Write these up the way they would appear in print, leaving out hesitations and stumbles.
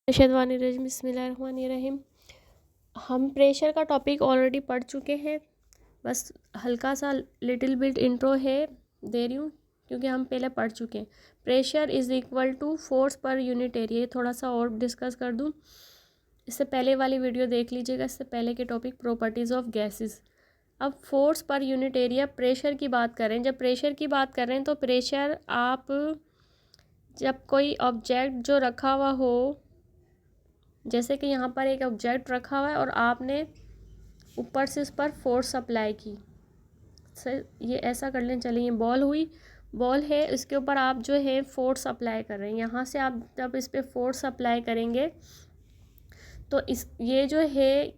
अर्शदवानिरजीम बिस्मिल्लाहिर्रहमानिर्रहीम। हम प्रेशर का टॉपिक ऑलरेडी पढ़ चुके हैं, बस हल्का सा लिटिल बिट इंट्रो है दे रही हूँ क्योंकि हम पहले पढ़ चुके हैं। Pressure is equal to force per unit area. ये थोड़ा सा और डिस्कस कर दूँ, इससे पहले वाली वीडियो देख लीजिएगा, इससे पहले के टॉपिक प्रॉपर्टीज़ ऑफ गैसेस। अब force per unit area pressure की बात कर रहे हैं। जब प्रेशर की बात कर रहे हैं तो प्रेशर आप जब कोई ऑब्जेक्ट जो रखा हुआ हो, जैसे कि यहाँ पर एक ऑब्जेक्ट रखा हुआ है और आपने ऊपर से इस पर फोर्स अप्लाई की, सर ये ऐसा कर लें, चलिए बॉल है, इसके ऊपर आप जो है फोर्स अप्लाई कर रहे हैं। यहाँ से आप जब इस पर फोर्स अप्लाई करेंगे तो ये जो है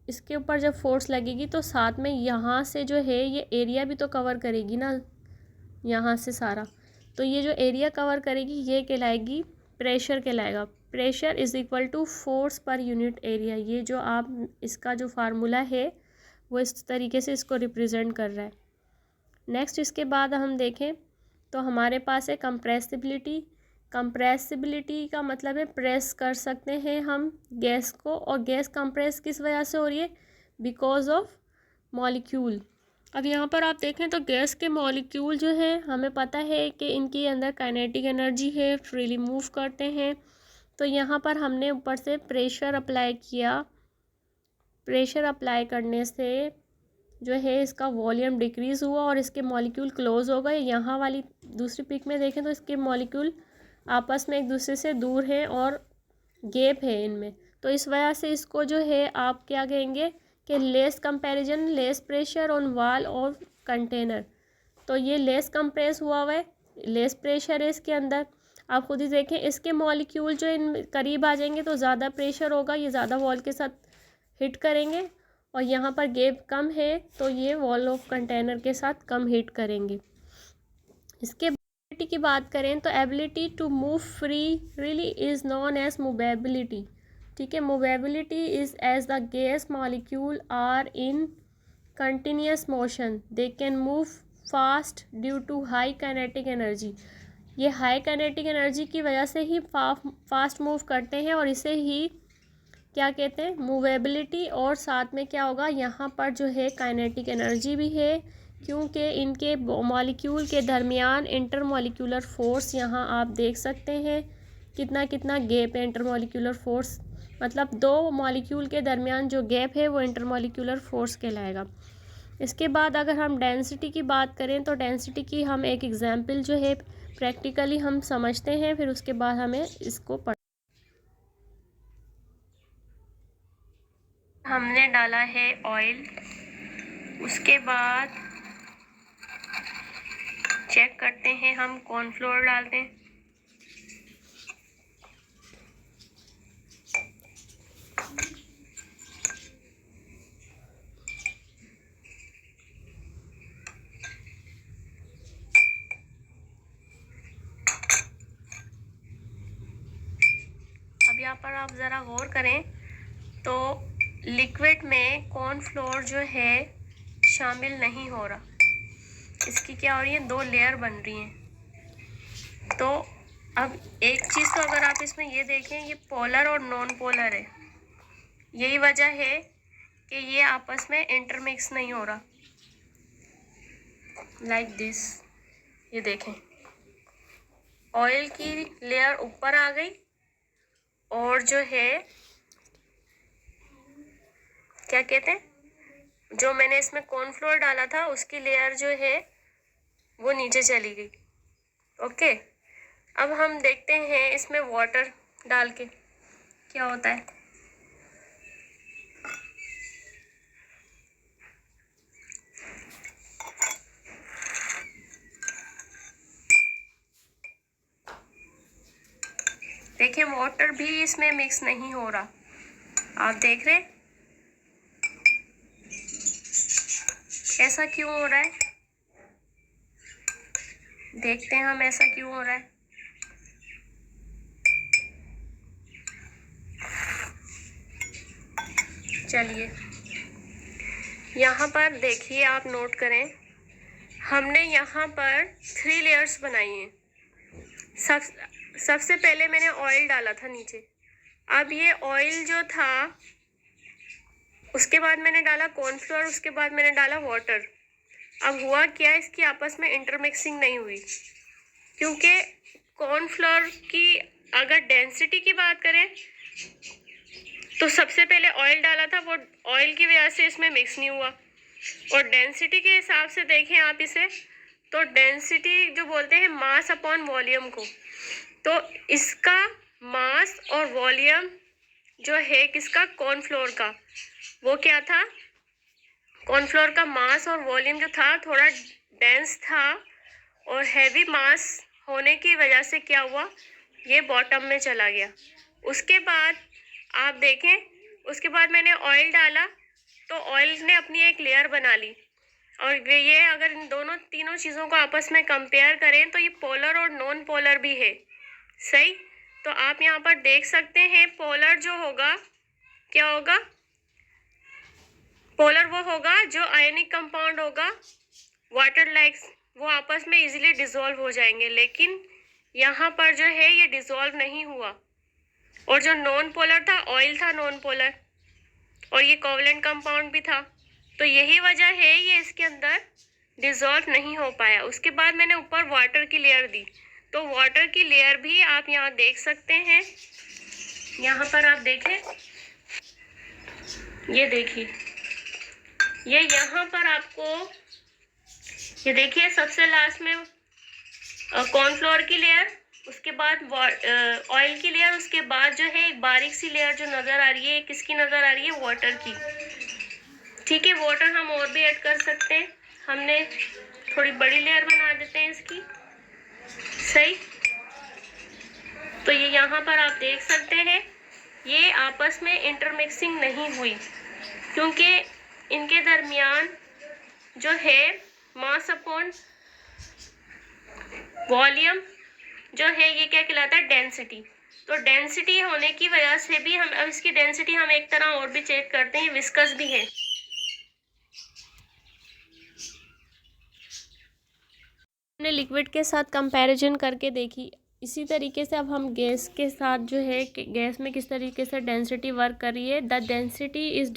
इसके ऊपर जब फोर्स लगेगी तो साथ में यहाँ से जो है ये एरिया भी तो कवर करेगी ना, यहाँ से सारा। तो ये जो एरिया कवर करेगी ये कहलाएगी प्रेशर कहलाएगा। Pressure is equal to force per unit area. ये जो आप इसका जो फार्मूला है वो इस तरीके से इसको रिप्रेजेंट कर रहा है। नेक्स्ट इसके बाद हम देखें तो हमारे पास है कंप्रेसिबिलिटी। कंप्रेसिबिलिटी का मतलब है प्रेस कर सकते हैं हम गैस को, और गैस कंप्रेस किस वजह से हो रही है? Because of molecule. अब यहाँ पर आप देखें तो गैस के मॉलिक्यूल जो है हमें पता है कि इनके अंदर काइनेटिक एनर्जी है, फ्रीली मूव करते हैं। तो यहाँ पर हमने ऊपर से प्रेशर अप्लाई किया, प्रेशर अप्लाई करने से जो है इसका वॉल्यूम डिक्रीज़ हुआ और इसके मॉलिक्यूल क्लोज हो गए। यहाँ वाली दूसरी पिक में देखें तो इसके मॉलिक्यूल आपस में एक दूसरे से दूर हैं और गैप है इनमें। तो इस वजह से इसको जो है आप क्या कहेंगे कि less comparison, less pressure on wall और कंटेनर। तो ये लेस कंप्रेस हुआ है, लेस प्रेशर है इसके अंदर। आप खुद ही देखें इसके मॉलिक्यूल जो इन करीब आ जाएंगे तो ज़्यादा प्रेशर होगा, ये ज़्यादा वॉल के साथ हिट करेंगे, और यहाँ पर गैप कम है तो ये वॉल ऑफ कंटेनर के साथ कम हिट करेंगे। इसके एबिलिटी की बात करें तो ability to move freely is known as movability. ठीक है, movability is as the gas molecule are in continuous motion, they can move fast due to high kinetic energy. ये हाई काइनेटिक एनर्जी की वजह से ही फास्ट मूव करते हैं और इसे ही क्या कहते हैं? मूवेबिलिटी। और साथ में क्या होगा, यहाँ पर जो है काइनेटिक एनर्जी भी है क्योंकि इनके मॉलिक्यूल के दरमियान इंटरमॉलिक्यूलर फोर्स यहाँ आप देख सकते हैं कितना कितना गैप है। इंटरमॉलिक्यूलर फोर्स मतलब दो मॉलिक्यूल के दरमियान जो गैप है वो इंटरमॉलिक्यूलर फोर्स कहलाएगा। इसके बाद अगर हम डेंसिटी की बात करें तो डेंसिटी की हम एक एग्जाम्पल जो है प्रैक्टिकली हम समझते हैं, फिर उसके बाद हमें इसको हमने डाला है ऑयल, उसके बाद चेक करते हैं, हम कॉर्नफ्लोर डालते हैं। अब यहाँ पर आप ज़रा गौर करें तो लिक्विड में कॉर्नफ्लोर जो है शामिल नहीं हो रहा। इसकी क्या हो रही है? दो लेयर बन रही हैं। तो अब एक चीज़ तो अगर आप इसमें ये देखें, ये पोलर और नॉन पोलर है। यही वजह है कि ये आपस में इंटरमिक्स नहीं हो रहा, लाइक दिस। ये देखें, ऑयल की लेयर ऊपर आ गई और जो है क्या कहते हैं, जो मैंने इसमें कॉर्नफ्लोर डाला था उसकी लेयर जो है वो नीचे चली गई। ओके, अब हम देखते हैं इसमें वाटर डाल के क्या होता है। देखिए वाटर भी इसमें मिक्स नहीं हो रहा, आप देख रहे हैं ऐसा क्यों हो रहा है? देखते हैं हम ऐसा क्यों हो रहा है। चलिए यहाँ पर देखिए, आप नोट करें, हमने यहाँ पर 3 लेयर्स बनाई हैं। सबसे पहले मैंने ऑयल डाला था नीचे, अब ये ऑयल जो था, उसके बाद मैंने डाला कॉर्नफ्लोर, उसके बाद मैंने डाला वाटर। अब हुआ क्या, इसकी आपस में इंटरमिक्सिंग नहीं हुई, क्योंकि कॉर्नफ्लोर की अगर डेंसिटी की बात करें तो सबसे पहले ऑयल डाला था, वो ऑयल की वजह से इसमें मिक्स नहीं हुआ। और डेंसिटी के हिसाब से देखें आप इसे, तो डेंसिटी जो बोलते हैं मास अपॉन वॉल्यूम को, तो इसका मास और वॉल्यूम जो है किसका, कॉर्नफ्लोर का, वो क्या था, कॉर्नफ्लोर का मास और वॉल्यूम जो था थोड़ा डेंस था, और हैवी मास होने की वजह से क्या हुआ, ये बॉटम में चला गया। उसके बाद आप देखें, उसके बाद मैंने ऑयल डाला तो ऑयल ने अपनी एक लेयर बना ली, और ये अगर इन दोनों तीनों चीज़ों को आपस में कंपेयर करें तो ये पोलर और नॉन पोलर भी है, सही। तो आप यहाँ पर देख सकते हैं पोलर जो होगा क्या होगा, पोलर वो होगा जो आयनिक कंपाउंड होगा, वाटर लाइक, वो आपस में इजीली डिसॉल्व हो जाएंगे, लेकिन यहाँ पर जो है ये डिसॉल्व नहीं हुआ। और जो नॉन पोलर था, ऑयल था नॉन पोलर, और ये कोवलेंट कंपाउंड भी था, तो यही वजह है ये इसके अंदर डिसॉल्व नहीं हो पाया। उसके बाद मैंने ऊपर वाटर की लेयर दी, तो वाटर की लेयर भी आप यहाँ देख सकते हैं, यहाँ पर आप देखें, ये देखिए, ये यहाँ पर आपको ये देखिए सबसे लास्ट में कॉर्नफ्लोर की लेयर, उसके बाद ऑयल की लेयर, उसके बाद जो है एक बारीक सी लेयर जो नज़र आ रही है, किसकी नज़र आ रही है, वाटर की। ठीक है, वाटर हम और भी ऐड कर सकते हैं, हमने थोड़ी बड़ी लेयर बना देते हैं इसकी, सही। तो ये यहाँ पर आप देख सकते हैं ये आपस में इंटरमिक्सिंग नहीं हुई, क्योंकि इनके दरमियान जो है मास अपॉन वॉल्यूम जो है ये क्या कहलाता है, डेंसिटी। तो डेंसिटी होने की वजह से भी हम, अब इसकी डेंसिटी हम एक तरह और भी चेक करते हैं, विस्कस भी है। हमने लिक्विड के साथ कंपैरिजन करके देखी, इसी तरीके से अब हम गैस के साथ जो है गैस में किस तरीके से डेंसिटी वर्क कर रही है। The density is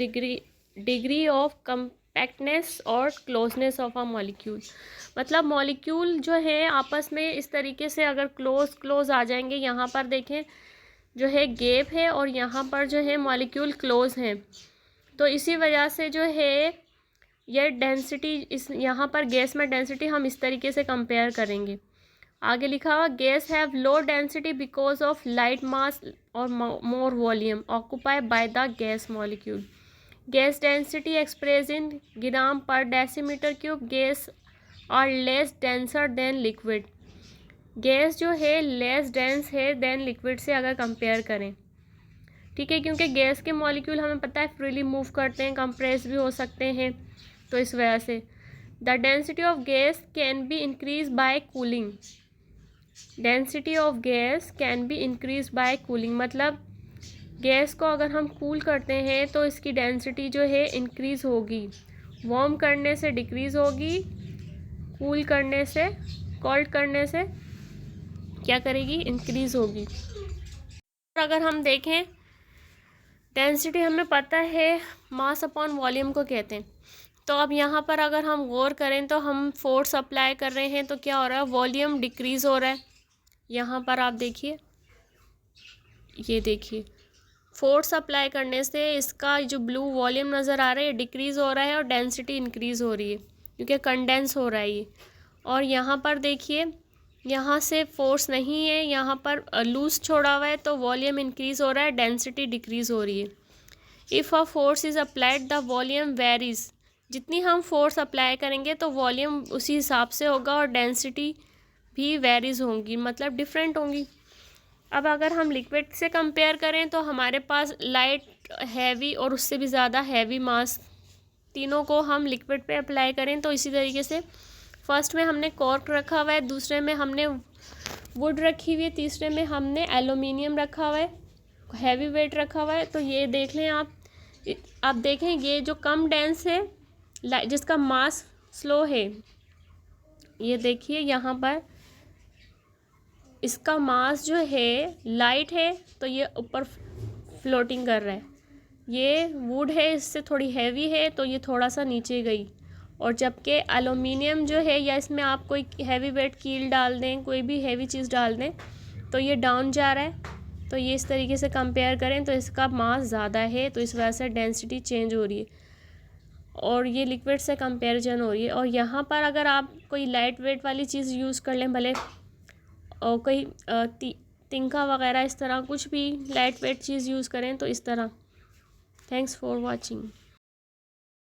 degree of compactness और क्लोजनेस ऑफ अ मॉलिक्यूल। मतलब मॉलिक्यूल जो है आपस में इस तरीके से अगर क्लोज आ जाएंगे, यहाँ पर देखें जो है गैप है और यहाँ पर जो है मॉलिक्यूल क्लोज हैं, तो इसी वजह से जो है यह डेंसिटी, इस यहाँ पर गैस में डेंसिटी हम इस तरीके से कंपेयर करेंगे। आगे लिखा हुआ, gas have low density because of light mass और more volume occupy by the gas molecule. Gas density express in gram per decimetre cube. Gas are less denser than liquid. Gas जो है less dense है than liquid से अगर compare करें, ठीक है, क्योंकि गैस के मॉलिक्यूल हमें पता है फ्रीली मूव करते हैं, कंप्रेस भी हो सकते हैं, तो इस वजह से the density of gas can be increase by cooling. Density of gas can be increase by cooling, मतलब गैस को अगर हम कूल करते हैं तो इसकी डेंसिटी जो है इंक्रीज होगी, वार्म करने से डिक्रीज होगी, कूल करने से, कोल्ड करने से क्या करेगी, इंक्रीज होगी। और अगर हम देखें डेंसिटी हमें पता है मास अपॉन वॉल्यूम को कहते हैं, तो अब यहाँ पर अगर हम गौर करें तो हम फोर्स अप्लाई कर रहे हैं तो क्या हो रहा है, वॉल्यूम डिक्रीज़ हो रहा है। यहाँ पर आप देखिए, ये देखिए फोर्स अप्लाई करने से इसका जो ब्लू वॉल्यूम नज़र आ रहा है ये डिक्रीज़ हो रहा है और डेंसिटी इंक्रीज़ हो रही है, क्योंकि कंडेंस हो रहा है ये। और यहाँ पर देखिए, यहाँ से फोर्स नहीं है, यहाँ पर लूज छोड़ा हुआ है, तो वॉल्यूम इंक्रीज़ हो रहा है, डेंसिटी डिक्रीज़ हो रही है। If a force is applied the volume varies. जितनी हम फोर्स अप्लाई करेंगे तो वॉल्यूम उसी हिसाब से होगा और डेंसिटी भी वेरीज होंगी, मतलब डिफरेंट होंगी। अब अगर हम लिक्विड से कंपेयर करें तो हमारे पास लाइट, हैवी और उससे भी ज़्यादा हैवी मास, तीनों को हम लिक्विड पे अप्लाई करें तो इसी तरीके से फर्स्ट में हमने कॉर्क रखा हुआ है, दूसरे में हमने वुड रखी हुई है, तीसरे में हमने एलुमिनियम रखा हुआ है, हैवी वेट रखा हुआ है। तो ये देख लें आप देखें ये जो कम डेंस है, जिसका मास स्लो है, ये देखिए यहाँ पर इसका मास जो है लाइट है, तो ये ऊपर फ्लोटिंग कर रहा है। ये वुड है, इससे थोड़ी हैवी है तो ये थोड़ा सा नीचे गई, और जबकि एलुमिनियम जो है, या इसमें आप कोई हैवी वेट कील डाल दें, कोई भी हैवी चीज़ डाल दें तो ये डाउन जा रहा है। तो ये इस तरीके से कंपेयर करें तो इसका मास ज़्यादा है, तो इस वजह से डेंसिटी चेंज हो रही है और ये लिक्विड से कंपेरिजन हो रही है। और यहाँ पर अगर आप कोई लाइट वेट वाली चीज़ यूज़ कर लें, भले और कोई तिनका वगैरह इस तरह कुछ भी लाइट वेट चीज़ यूज़ करें तो इस तरह। Thanks for watching.